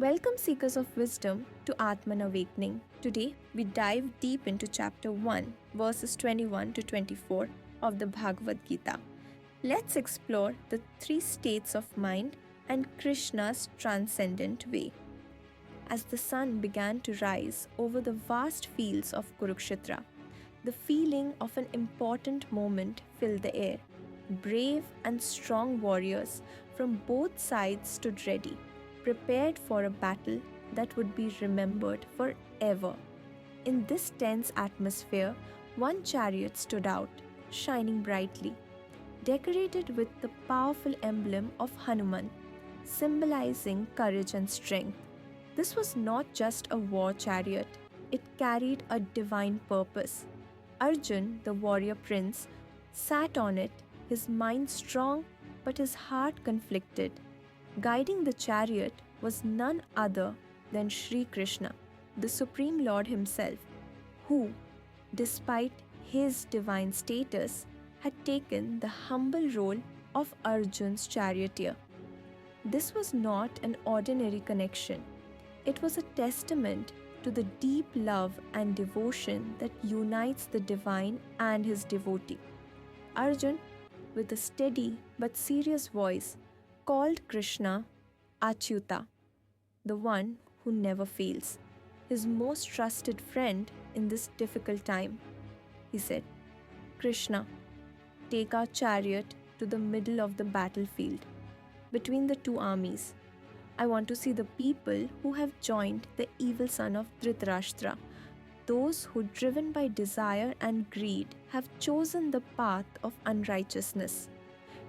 Welcome, seekers of wisdom, to Atman Awakening. Today, we dive deep into chapter 1, verses 21 to 24 of the Bhagavad Gita. Let's explore the three states of mind and Krishna's transcendent way. As the sun began to rise over the vast fields of Kurukshetra, the feeling of an important moment filled the air. Brave and strong warriors from both sides stood ready, prepared for a battle that would be remembered forever. In this tense atmosphere, one chariot stood out, shining brightly, decorated with the powerful emblem of Hanuman, symbolizing courage and strength. This was not just a war chariot, it carried a divine purpose. Arjuna, the warrior prince, sat on it, his mind strong but his heart conflicted. Guiding the chariot was none other than Sri Krishna, the Supreme Lord himself, who, despite his divine status, had taken the humble role of Arjuna's charioteer. This was not an ordinary connection. It was a testament to the deep love and devotion that unites the divine and his devotee. Arjuna, with a steady but serious voice, called Krishna Achyuta, the one who never fails, his most trusted friend in this difficult time. He said, "Krishna, take our chariot to the middle of the battlefield, between the two armies. I want to see the people who have joined the evil son of Dhritarashtra, those who, driven by desire and greed, have chosen the path of unrighteousness."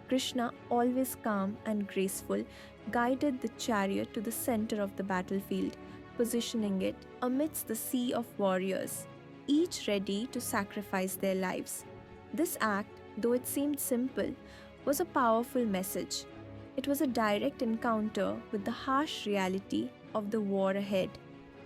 Krishna, always calm and graceful, guided the chariot to the center of the battlefield, positioning it amidst the sea of warriors, each ready to sacrifice their lives. This act, though it seemed simple, was a powerful message. It was a direct encounter with the harsh reality of the war ahead.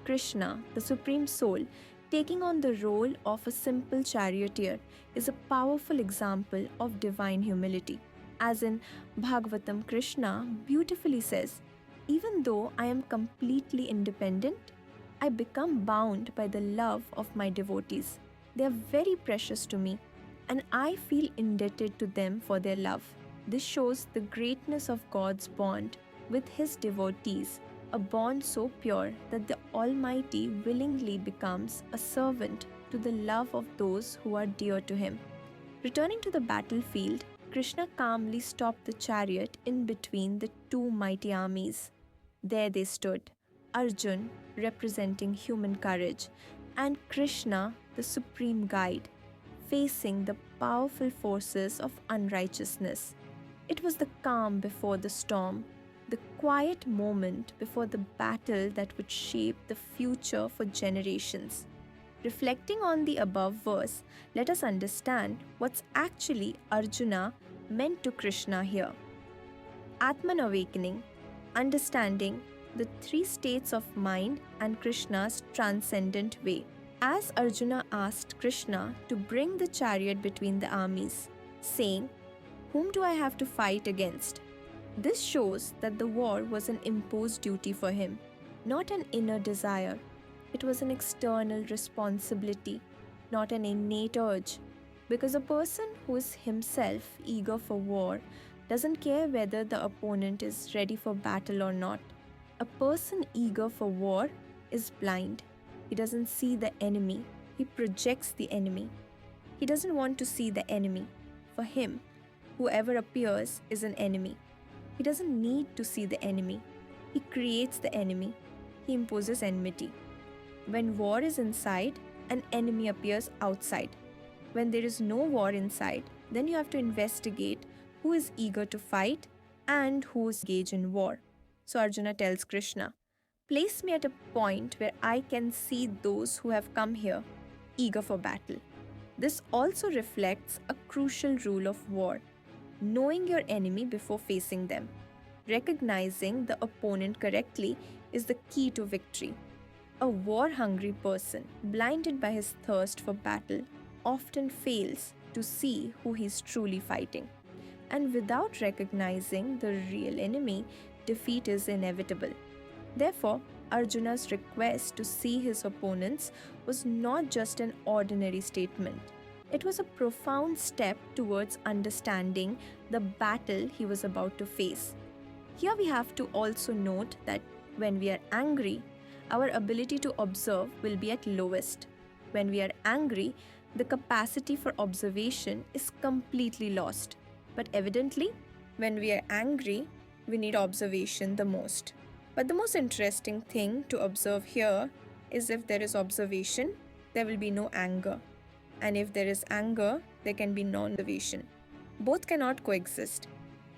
Krishna, the Supreme Soul, taking on the role of a simple charioteer, is a powerful example of divine humility. As in Bhagavatam, Krishna beautifully says, "Even though I am completely independent, I become bound by the love of my devotees. They are very precious to me, and I feel indebted to them for their love." This shows the greatness of God's bond with his devotees, a bond so pure that the Almighty willingly becomes a servant to the love of those who are dear to him. Returning to the battlefield, Krishna calmly stopped the chariot in between the two mighty armies. There they stood, Arjuna representing human courage, and Krishna, the supreme guide, facing the powerful forces of unrighteousness. It was the calm before the storm, the quiet moment before the battle that would shape the future for generations. Reflecting on the above verse, let us understand what's actually Arjuna meant to Krishna here. Atman Awakening, understanding the three states of mind and Krishna's transcendent way. As Arjuna asked Krishna to bring the chariot between the armies, saying, "Whom do I have to fight against?" This shows that the war was an imposed duty for him, not an inner desire. It was an external responsibility, not an innate urge. Because a person who is himself eager for war doesn't care whether the opponent is ready for battle or not. A person eager for war is blind. He doesn't see the enemy, he projects the enemy. He doesn't want to see the enemy. For him, whoever appears is an enemy. He doesn't need to see the enemy. He creates the enemy. He imposes enmity. When war is inside, an enemy appears outside. When there is no war inside, then you have to investigate who is eager to fight and who is engaged in war. So Arjuna tells Krishna, "Place me at a point where I can see those who have come here, eager for battle." This also reflects a crucial rule of war: knowing your enemy before facing them. Recognizing the opponent correctly is the key to victory. A war-hungry person, blinded by his thirst for battle, often fails to see who he is truly fighting. And without recognizing the real enemy, defeat is inevitable. Therefore, Arjuna's request to see his opponents was not just an ordinary statement. It was a profound step towards understanding the battle he was about to face. Here we have to also note that when we are angry, our ability to observe will be at lowest. When we are angry, the capacity for observation is completely lost. But evidently, when we are angry, we need observation the most. But the most interesting thing to observe here is if there is observation, there will be no anger. And if there is anger, there can be non observation. Both cannot coexist.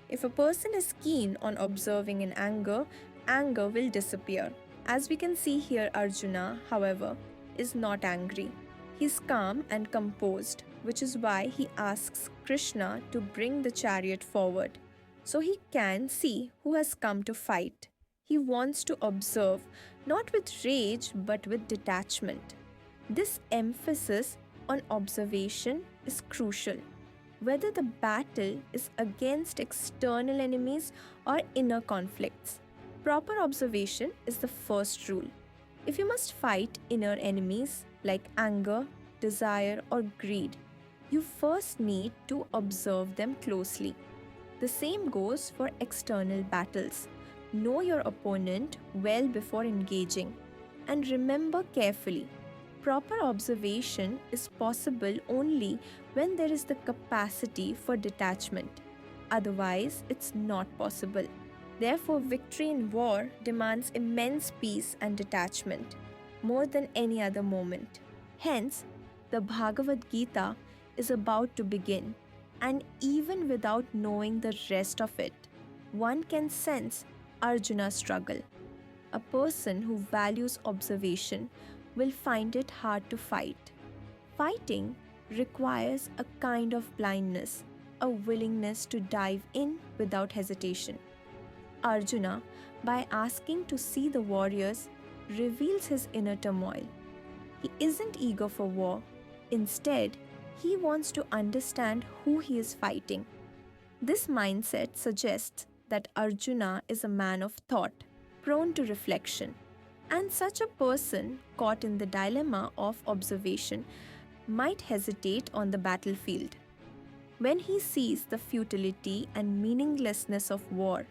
If a person is keen on observing in anger, anger will disappear. As we can see here, Arjuna, however, is not angry. He is calm and composed, which is why he asks Krishna to bring the chariot forward so he can see who has come to fight. He wants to observe not with rage but with detachment. This emphasis on observation is crucial. Whether the battle is against external enemies or inner conflicts, proper observation is the first rule. If you must fight inner enemies like anger, desire, or greed, you first need to observe them closely. The same goes for external battles. Know your opponent well before engaging and remember carefully. Proper observation is possible only when there is the capacity for detachment. Otherwise, it's not possible. Therefore, victory in war demands immense peace and detachment, more than any other moment. Hence, the Bhagavad Gita is about to begin, and even without knowing the rest of it, one can sense Arjuna's struggle. A person who values observation will find it hard to fight. Fighting requires a kind of blindness, a willingness to dive in without hesitation. Arjuna, by asking to see the warriors, reveals his inner turmoil. He isn't eager for war. Instead, he wants to understand who he is fighting. This mindset suggests that Arjuna is a man of thought, prone to reflection, and such a person caught in the dilemma of observation might hesitate on the battlefield. When he sees the futility and meaninglessness of war,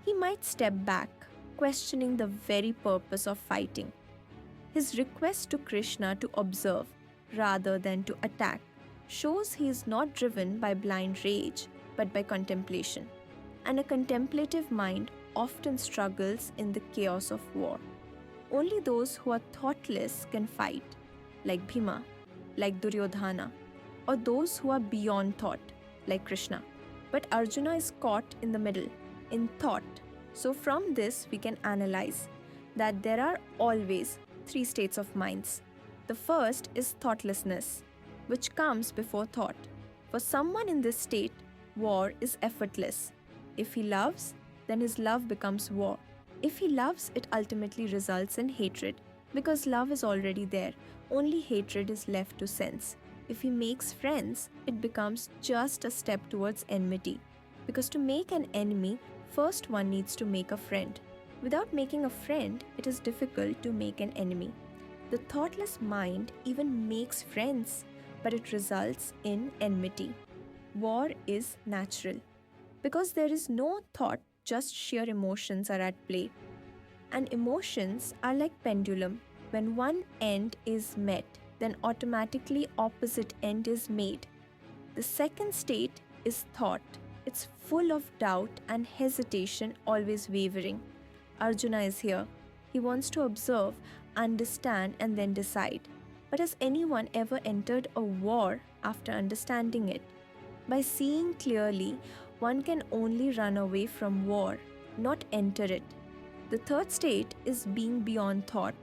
he might step back, questioning the very purpose of fighting. His request to Krishna to observe rather than to attack shows he is not driven by blind rage but by contemplation. And a contemplative mind often struggles in the chaos of war. Only those who are thoughtless can fight, like Bhima, like Duryodhana, or those who are beyond thought, like Krishna. But Arjuna is caught in the middle, in thought. So from this we can analyze that there are always three states of minds. The first is thoughtlessness, which comes before thought. For someone in this state, war is effortless. If he loves, then his love becomes war. If he loves, it ultimately results in hatred, because love is already there, only hatred is left to sense. If he makes friends, it becomes just a step towards enmity, because to make an enemy, first one needs to make a friend. Without making a friend, it is difficult to make an enemy. The thoughtless mind even makes friends, but it results in enmity. War is natural. Because there is no thought, just sheer emotions are at play. And emotions are like pendulum. When one end is met, then automatically opposite end is made. The second state is thought. It's full of doubt and hesitation, always wavering. Arjuna is here. He wants to observe, understand, and then decide. But has anyone ever entered a war after understanding it? By seeing clearly, one can only run away from war, not enter it. The third state is being beyond thought,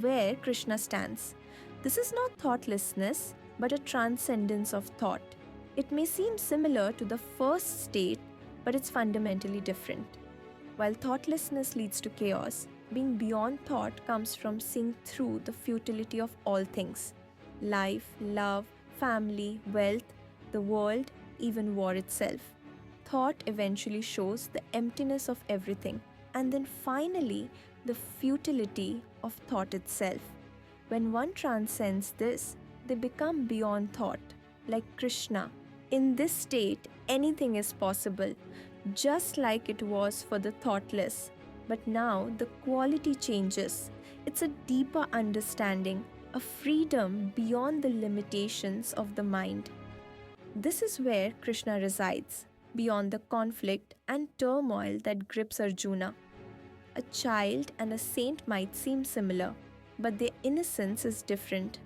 where Krishna stands. This is not thoughtlessness, but a transcendence of thought. It may seem similar to the first state, but it's fundamentally different. While thoughtlessness leads to chaos, being beyond thought comes from seeing through the futility of all things: life, love, family, wealth, the world, even war itself. Thought eventually shows the emptiness of everything, and then finally, the futility of thought itself. When one transcends this, they become beyond thought, like Krishna. In this state, anything is possible, just like it was for the thoughtless. But now the quality changes. It's a deeper understanding, a freedom beyond the limitations of the mind. This is where Krishna resides, beyond the conflict and turmoil that grips Arjuna. A child and a saint might seem similar, but their innocence is different.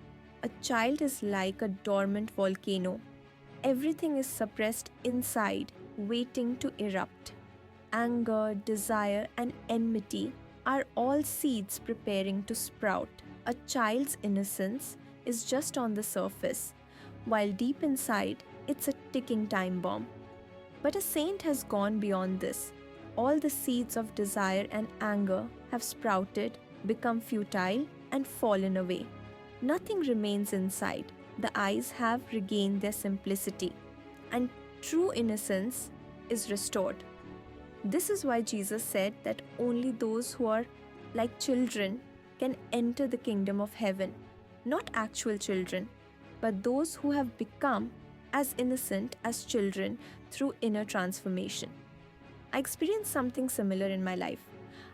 A child is like a dormant volcano. Everything is suppressed inside, waiting to erupt. Anger, desire, and enmity are all seeds preparing to sprout. A child's innocence is just on the surface, while deep inside, it's a ticking time bomb. But a saint has gone beyond this. All the seeds of desire and anger have sprouted, become futile, and fallen away. Nothing remains inside. The eyes have regained their simplicity, and true innocence is restored. This is why Jesus said that only those who are like children can enter the kingdom of heaven. Not actual children, but those who have become as innocent as children through inner transformation. I experienced something similar in my life.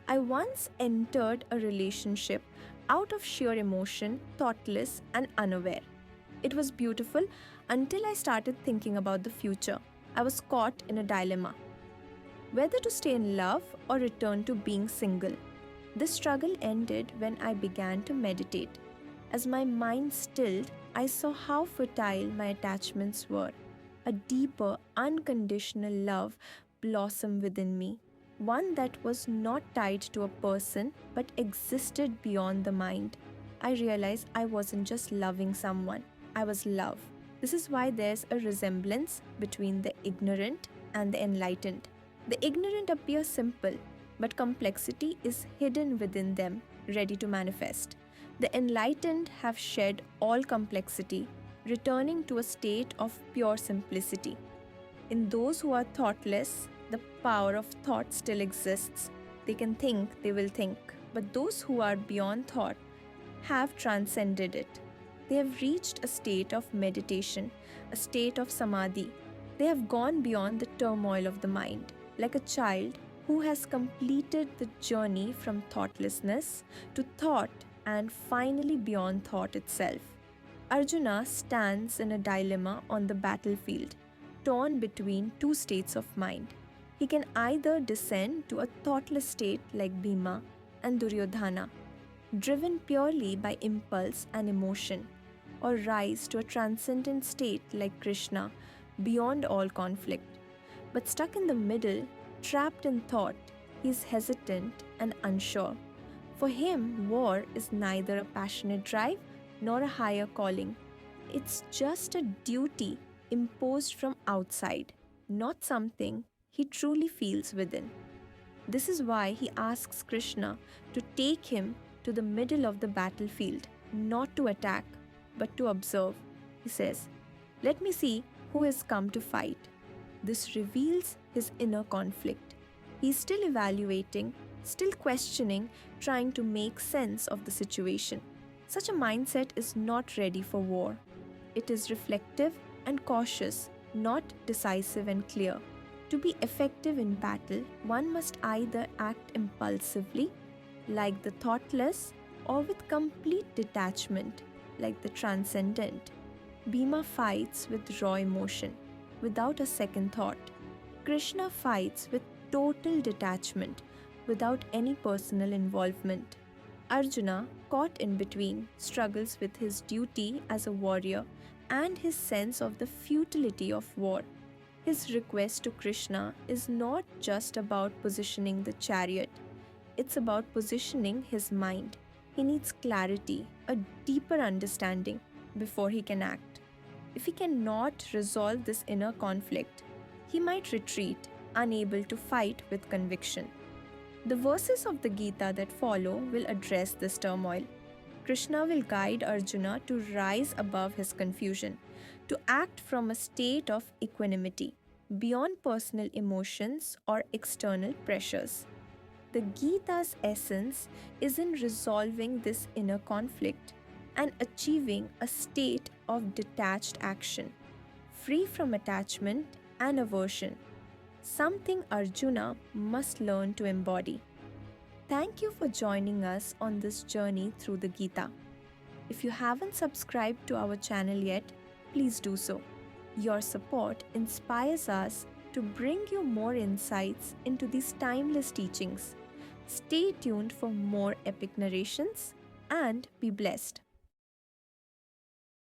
I once entered a relationship out of sheer emotion, thoughtless, and unaware. It was beautiful until I started thinking about the future. I was caught in a dilemma whether to stay in love or return to being single. This struggle ended when I began to meditate. As my mind stilled, I saw how fertile my attachments were. A deeper, unconditional love blossomed within me, one that was not tied to a person but existed beyond the mind. I realized I wasn't just loving someone, I was love. This is why there's a resemblance between the ignorant and the enlightened. The ignorant appear simple, but complexity is hidden within them, ready to manifest. The enlightened have shed all complexity, returning to a state of pure simplicity. In those who are thoughtless, the power of thought still exists. They can think, they will think. But those who are beyond thought have transcended it. They have reached a state of meditation, a state of samadhi. They have gone beyond the turmoil of the mind. Like a child who has completed the journey from thoughtlessness to thought and finally beyond thought itself. Arjuna stands in a dilemma on the battlefield, torn between two states of mind. He can either descend to a thoughtless state like Bhima and Duryodhana, driven purely by impulse and emotion, or rise to a transcendent state like Krishna, beyond all conflict. But stuck in the middle, trapped in thought, he is hesitant and unsure. For him, war is neither a passionate drive nor a higher calling. It's just a duty imposed from outside, not something he truly feels within. This is why he asks Krishna to take him to the middle of the battlefield, not to attack, but to observe. He says, "Let me see who has come to fight." This reveals his inner conflict. He is still evaluating, still questioning, trying to make sense of the situation. Such a mindset is not ready for war. It is reflective and cautious, not decisive and clear. To be effective in battle, one must either act impulsively, like the thoughtless, or with complete detachment, like the transcendent. Bhima fights with raw emotion, without a second thought. Krishna fights with total detachment, without any personal involvement. Arjuna, caught in between, struggles with his duty as a warrior and his sense of the futility of war. His request to Krishna is not just about positioning the chariot, it's about positioning his mind. He needs clarity, a deeper understanding, before he can act. If he cannot resolve this inner conflict, he might retreat, unable to fight with conviction. The verses of the Gita that follow will address this turmoil. Krishna will guide Arjuna to rise above his confusion, to act from a state of equanimity, beyond personal emotions or external pressures. The Gita's essence is in resolving this inner conflict and achieving a state of detached action, free from attachment and aversion, something Arjuna must learn to embody. Thank you for joining us on this journey through the Gita. If you haven't subscribed to our channel yet, please do so. Your support inspires us to bring you more insights into these timeless teachings. Stay tuned for more epic narrations and be blessed.